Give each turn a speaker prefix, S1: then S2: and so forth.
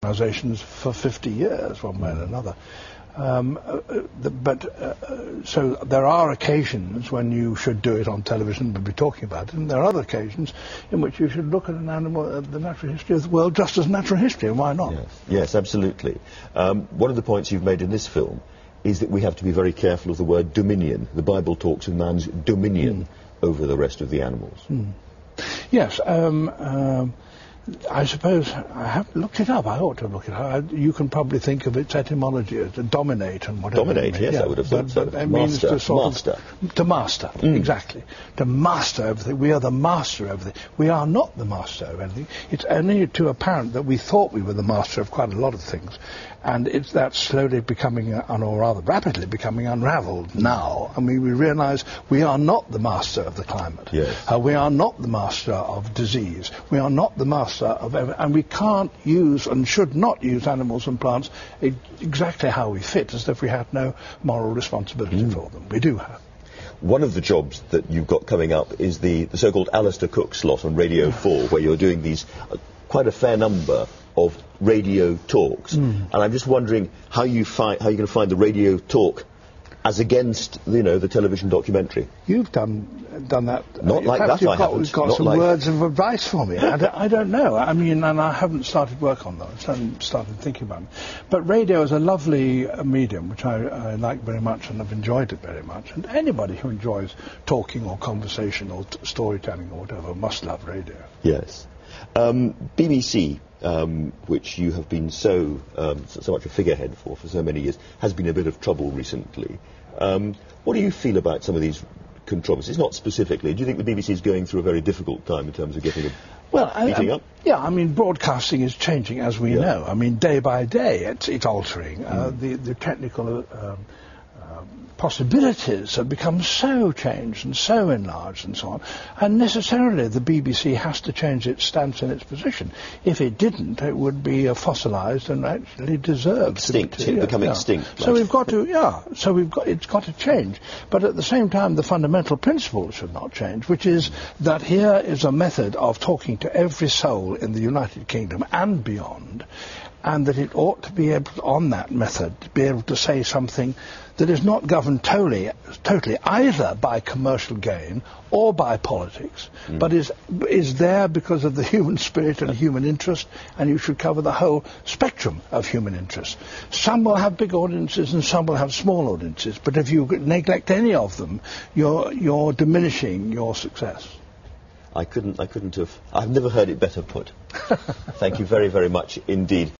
S1: organisations for 50 years, one way or another. So there are occasions when you should do it on television and be talking about it, and there are other occasions in which you should look at an animal, the natural history of the world, just as natural history, and why not?
S2: Yes, absolutely. One of the points you've made in this film is that we have to be very careful of the word dominion. The Bible talks of man's dominion over the rest of the animals.
S1: Yes, I suppose I haven't looked it up. I ought to look it up. You can probably think of its etymology as to dominate and whatever.
S2: Dominate, yes, I would have thought so.
S1: It means to master, exactly. To master everything. We are the master of everything. We are not the master of anything. It's only too apparent that we thought we were the master of quite a lot of things, and it's that slowly becoming, or rather rapidly becoming, unravelled now. I mean, we realise we are not the master of the climate.
S2: Yes.
S1: We are not the master of disease. We are not the master of everything, and we can't use and should not use animals and plants exactly how we fit, as if we had no moral responsibility for them. We do have.
S2: One of the jobs that you've got coming up is the so-called Alistair Cook slot on Radio 4, where you're doing these quite a fair number of radio talks, and I'm just wondering how you're going to find the radio talk as against, the television documentary.
S1: You've done that.
S2: Not like that, I haven't.
S1: You've got some words of advice for me. I don't know. I mean, and I haven't started work on that. I haven't started thinking about it. But radio is a lovely medium, which I like very much and have enjoyed it very much. And anybody who enjoys talking or conversation or storytelling or whatever must love radio.
S2: Yes. BBC, which you have been so much a figurehead for so many years, has been a bit of trouble recently. What do you feel about some of these controversies? Not specifically. Do you think the BBC is going through a very difficult time in terms of getting a beating up?
S1: Yeah, I mean, broadcasting is changing, as we know. I mean, day by day it's altering. The technical possibilities have become so changed and so enlarged and so on, and necessarily the BBC has to change its stance and its position. If it didn't, it would be fossilised and actually deserved
S2: extinct,
S1: become
S2: extinct.
S1: So we've got to, it's got to change. But at the same time, the fundamental principle should not change, which is that here is a method of talking to every soul in the United Kingdom and beyond, and that it ought to be able, on that method, to be able to say something that is not governed totally either by commercial gain or by politics, but is there because of the human spirit and human interest, and you should cover the whole spectrum of human interest. Some will have big audiences and some will have small audiences, but if you neglect any of them, you're diminishing your success.
S2: I've never heard it better put. Thank you very, very much indeed.